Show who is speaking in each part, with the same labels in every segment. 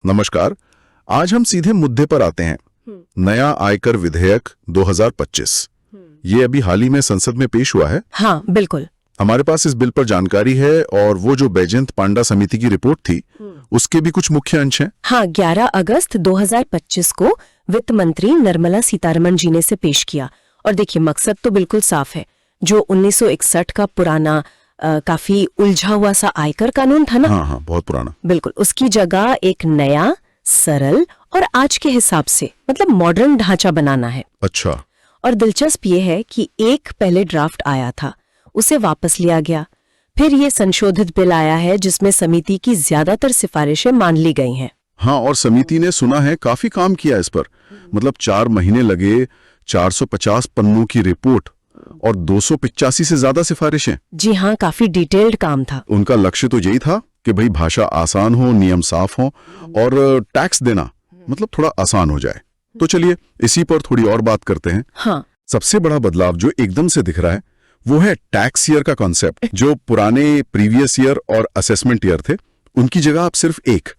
Speaker 1: नमस्कार। आज हम सीधे मुद्दे पर आते हैं। नया आयकर विधेयक 2025 ये अभी हाल ही में संसद में पेश हुआ है।
Speaker 2: हाँ बिल्कुल।
Speaker 1: हमारे पास इस बिल पर जानकारी है और वो जो बैजयंत पांडा समिति की रिपोर्ट थी उसके भी कुछ मुख्य अंश हैं।
Speaker 2: हाँ, 11 अगस्त 2025 को वित्त मंत्री निर्मला सीतारमण जी ने इसे पेश किया। और देखिए, मकसद तो बिल्कुल साफ है। जो 1961 का पुराना काफी उलझा हुआ सा आयकर कानून था ना,
Speaker 1: हाँ, बहुत पुराना,
Speaker 2: बिल्कुल उसकी जगह एक नया, सरल और आज के हिसाब से मतलब मॉडर्न ढांचा बनाना है।
Speaker 1: अच्छा।
Speaker 2: और दिलचस्प ये है कि एक पहले ड्राफ्ट आया था, उसे वापस लिया गया। फिर ये संशोधित बिल आया है जिसमें समिति की ज्यादातर सिफारिशें मान ली गई हैं।
Speaker 1: हाँ, और समिति ने सुना है काफी काम किया इस पर। मतलब 4 महीने लगे, 450 पन्नों की रिपोर्ट और 285 से ज्यादा सिफारिशें।
Speaker 2: जी हाँ, काफी डिटेल्ड काम था।
Speaker 1: उनका लक्ष्य तो यही था कि भाई भाषा आसान हो, नियम साफ हो और टैक्स देना मतलब थोड़ा आसान हो जाए। तो चलिए इसी पर थोड़ी और बात करते हैं।
Speaker 2: हाँ।
Speaker 1: सबसे बड़ा बदलाव जो एकदम से दिख रहा है वो है टैक्स ईयर का कॉन्सेप्ट। जो पुराने प्रीवियस ईयर और असेसमेंट ईयर थे उनकी जगह अब सिर्फ एक।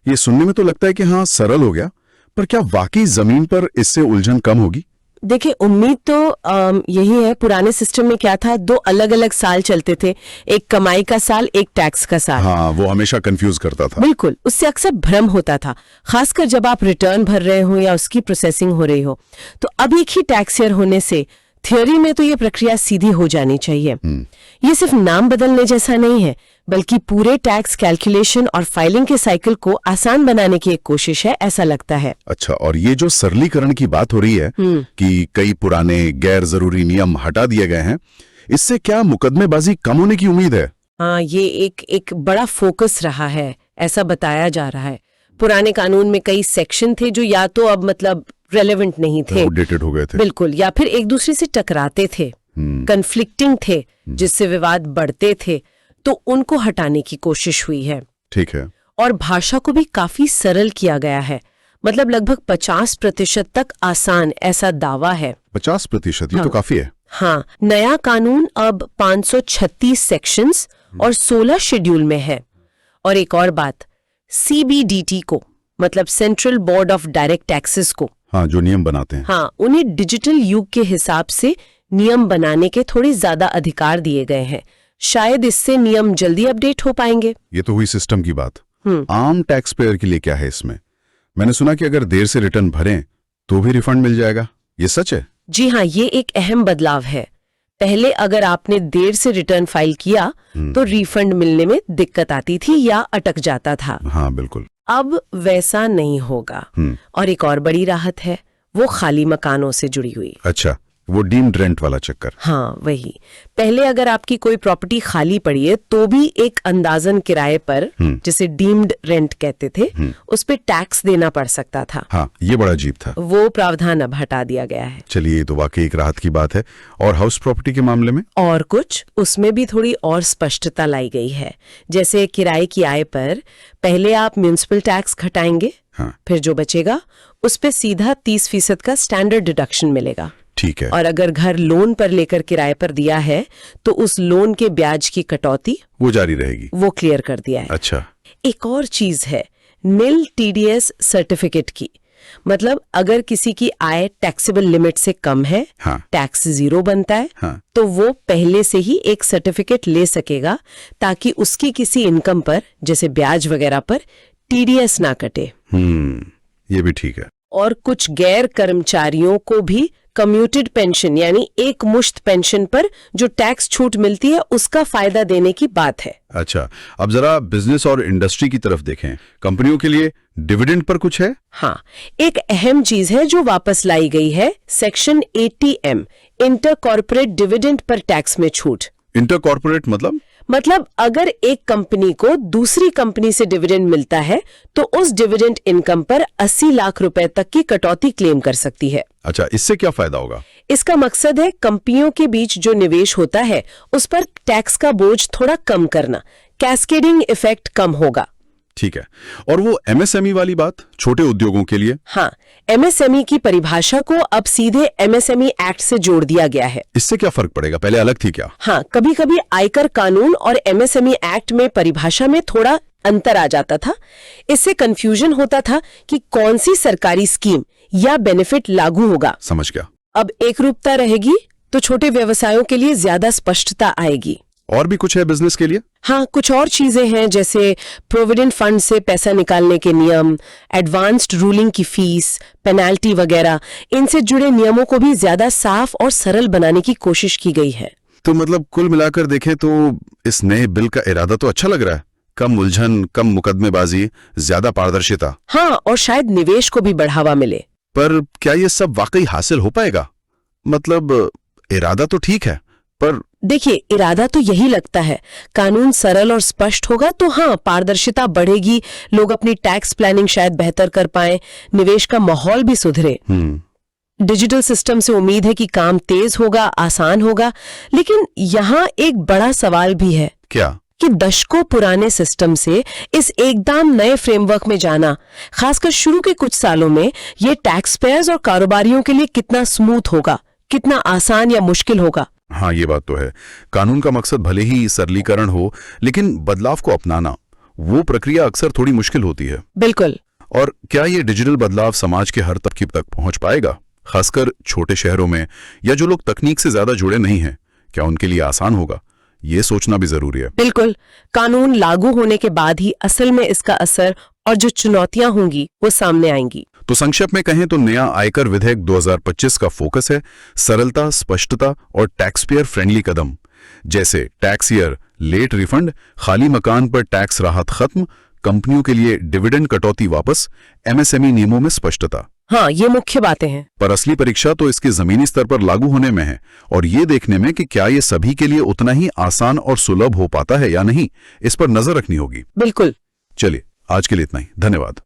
Speaker 1: ये सुनने में तो लगता है कि हाँ सरल हो गया, पर क्या वाकई जमीन पर इससे उलझन कम होगी?
Speaker 2: देखिए, उम्मीद तो यही है। पुराने सिस्टम में क्या था, 2 अलग अलग साल चलते थे, एक कमाई का साल, एक टैक्स का साल।
Speaker 1: हाँ, वो हमेशा कंफ्यूज करता था।
Speaker 2: बिल्कुल, उससे अक्सर भ्रम होता था, खासकर जब आप रिटर्न भर रहे हो या उसकी प्रोसेसिंग हो रही हो। तो अब एक ही टैक्स ईयर होने से थियोरी में तो ये प्रक्रिया सीधी हो जानी चाहिए। ये सिर्फ नाम बदलने जैसा नहीं है, बल्कि पूरे टैक्स कैलकुलेशन और फाइलिंग के साइकिल को आसान बनाने की एक कोशिश है, ऐसा लगता है।
Speaker 1: अच्छा, और ये जो सरलीकरण की बात हो रही है कि कई पुराने गैर जरूरी नियम हटा दिए गए हैं, इससे क्या मुकदमेबाजी कम होने की उम्मीद है?
Speaker 2: हाँ, ये एक बड़ा फोकस रहा है, ऐसा बताया जा रहा है। पुराने कानून में कई सेक्शन थे जो या तो अब मतलब रेलेवेंट नहीं थे,
Speaker 1: आउटडेटेड हो गए थे,
Speaker 2: बिल्कुल, या फिर एक दूसरे से टकराते थे, कन्फ्लिक्टिंग थे, जिससे विवाद बढ़ते थे। तो उनको हटाने की कोशिश हुई है।
Speaker 1: ठीक है।
Speaker 2: और भाषा को भी काफी सरल किया गया है, मतलब लगभग 50% तक आसान, ऐसा दावा है।
Speaker 1: 50%? ये तो काफी है।
Speaker 2: हाँ, नया कानून अब 536 सेक्शंस और 16 शेड्यूल में है। और एक और बात, CBDT को मतलब central board of direct taxes को,
Speaker 1: हाँ, जो नियम बनाते हैं,
Speaker 2: हाँ, उन्हें डिजिटल युग के हिसाब से नियम बनाने के थोड़े ज्यादा अधिकार दिए गए हैं। शायद इससे नियम जल्दी अपडेट हो पाएंगे।
Speaker 1: ये तो हुई सिस्टम की बात। आम टैक्स पेयर के लिए क्या है इसमें? मैंने सुना कि अगर देर से रिटर्न भरें तो भी रिफंड मिल जाएगा, ये सच है?
Speaker 2: जी हाँ, ये एक अहम बदलाव है। पहले अगर आपने देर से रिटर्न फाइल किया तो रिफंड मिलने में दिक्कत आती थी या अटक जाता था।
Speaker 1: हाँ बिल्कुल।
Speaker 2: अब वैसा नहीं होगा। और एक और बड़ी राहत है, वो खाली मकानों से जुड़ी हुई।
Speaker 1: अच्छा, वो डीम्ड रेंट वाला चक्कर।
Speaker 2: हाँ वही। पहले अगर आपकी कोई प्रॉपर्टी खाली पड़ी है तो भी एक अंदाजन किराए पर, जिसे डीम्ड रेंट कहते थे, उस पे टैक्स देना पड़ सकता था।
Speaker 1: हाँ, ये बड़ा अजीब था।
Speaker 2: वो प्रावधान अब हटा दिया गया है।
Speaker 1: चलिए, ये तो वाकई एक राहत की बात है। और हाउस प्रॉपर्टी के मामले में
Speaker 2: और कुछ, उसमें भी थोड़ी और स्पष्टता लाई गई है। जैसे किराए की आय पर पहले आप म्युनिसिपल टैक्स घटाएंगे, फिर जो बचेगा उस पे सीधा 30% का स्टैंडर्ड डिडक्शन मिलेगा।
Speaker 1: ठीक है।
Speaker 2: और अगर घर लोन पर लेकर किराए पर दिया है तो उस लोन के ब्याज की कटौती
Speaker 1: वो जारी रहेगी, वो
Speaker 2: क्लियर कर दिया है।
Speaker 1: अच्छा।
Speaker 2: एक और चीज है, निल TDS सर्टिफिकेट की, मतलब अगर किसी की आय टैक्सेबल लिमिट से कम है, टैक्स 0 बनता है, तो वो पहले से ही एक सर्टिफिकेट ले सकेगा ताकि उसकी किसी इनकम पर, जैसे ब्याज वगैरह पर, TDS ना कटे।
Speaker 1: ये भी ठीक है।
Speaker 2: और कुछ गैर कर्मचारियों को भी कम्यूटेड पेंशन यानी एक मुश्त पेंशन पर जो टैक्स छूट मिलती है उसका फायदा देने की बात है।
Speaker 1: अच्छा, अब जरा बिजनेस और इंडस्ट्री की तरफ देखें। कंपनियों के लिए डिविडेंड पर कुछ है?
Speaker 2: हाँ, एक अहम चीज है जो वापस लाई गई है, section 80M, inter corporate dividend per tax में छूट।
Speaker 1: इंटर कॉर्पोरेट मतलब
Speaker 2: अगर एक कंपनी को दूसरी कंपनी से डिविडेंड मिलता है तो उस डिविडेंड इनकम पर 80 लाख रुपए तक की कटौती क्लेम कर सकती है।
Speaker 1: अच्छा, इससे क्या फायदा होगा?
Speaker 2: इसका मकसद है कंपनियों के बीच जो निवेश होता है उस पर टैक्स का बोझ थोड़ा कम करना, कैस्केडिंग इफेक्ट कम होगा।
Speaker 1: ठीक है। और वो एमएसएमई वाली बात, छोटे उद्योगों के लिए?
Speaker 2: हाँ, एमएसएमई की परिभाषा को अब सीधे एमएसएमई एक्ट से जोड़ दिया गया है।
Speaker 1: इससे क्या फर्क पड़ेगा? पहले अलग थी क्या?
Speaker 2: हाँ, कभी कभी आयकर कानून और एमएसएमई एक्ट में परिभाषा में थोड़ा अंतर आ जाता था। इससे कंफ्यूजन होता था कि कौन सी सरकारी स्कीम या बेनिफिट लागू होगा।
Speaker 1: समझ गया।
Speaker 2: अब एक रूपता रहेगी तो छोटे व्यवसायों के लिए ज्यादा स्पष्टता आएगी।
Speaker 1: और भी कुछ है बिजनेस के लिए?
Speaker 2: हाँ, कुछ और चीजें हैं, जैसे प्रोविडेंट फंड से पैसा निकालने के नियम, एडवांस्ड रूलिंग की फीस, पेनाल्टी वगैरह। इनसे जुड़े नियमों को भी ज्यादा साफ और सरल बनाने की कोशिश की गई है।
Speaker 1: तो मतलब कुल मिलाकर देखें तो इस नए बिल का इरादा तो अच्छा लग रहा है। कम उलझन, कम मुकदमेबाजी, ज्यादा पारदर्शिता।
Speaker 2: हाँ, और शायद निवेश को भी बढ़ावा मिले।
Speaker 1: पर क्या ये सब वाकई हासिल हो पाएगा? मतलब इरादा तो ठीक है, पर
Speaker 2: देखिए, इरादा तो यही लगता है। कानून सरल और स्पष्ट होगा तो हाँ, पारदर्शिता बढ़ेगी, लोग अपनी टैक्स प्लानिंग शायद बेहतर कर पाए, निवेश का माहौल भी सुधरे। डिजिटल सिस्टम से उम्मीद है कि काम तेज होगा, आसान होगा। लेकिन यहाँ एक बड़ा सवाल भी है।
Speaker 1: क्या?
Speaker 2: कि दशकों पुराने सिस्टम से इस एकदम नए फ्रेमवर्क में जाना, खासकर शुरू के कुछ सालों में, ये टैक्स पेयर्स और कारोबारियों के लिए कितना स्मूथ होगा, कितना आसान या मुश्किल होगा।
Speaker 1: हाँ, ये बात तो है। कानून का मकसद भले ही सरलीकरण हो, लेकिन बदलाव को अपनाना, वो प्रक्रिया अक्सर थोड़ी मुश्किल होती है।
Speaker 2: बिल्कुल।
Speaker 1: और क्या ये डिजिटल बदलाव समाज के हर तबके तक पहुंच पाएगा, खासकर छोटे शहरों में, या जो लोग तकनीक से ज्यादा जुड़े नहीं हैं? क्या उनके लिए आसान होगा? ये सोचना भी जरूरी है।
Speaker 2: बिल्कुल। कानून लागू होने के बाद ही असल में इसका असर और जो चुनौतियां होंगी वो सामने आएंगी।
Speaker 1: तो संक्षेप में कहें तो नया आयकर विधेयक 2025 का फोकस है सरलता, स्पष्टता और टैक्स पेयर फ्रेंडली कदम, जैसे टैक्स ईयर लेट रिफंड, खाली मकान पर टैक्स राहत खत्म, कंपनियों के लिए डिविडेंड कटौती वापस, एमएसएमई नियमों में स्पष्टता।
Speaker 2: हाँ, ये मुख्य बातें हैं।
Speaker 1: पर असली परीक्षा तो इसके जमीनी स्तर पर लागू होने में है, और ये देखने में कि क्या ये सभी के लिए उतना ही आसान और सुलभ हो पाता है या नहीं, इस पर नजर रखनी होगी।
Speaker 2: बिल्कुल।
Speaker 1: चलिए, आज के लिए इतना ही। धन्यवाद।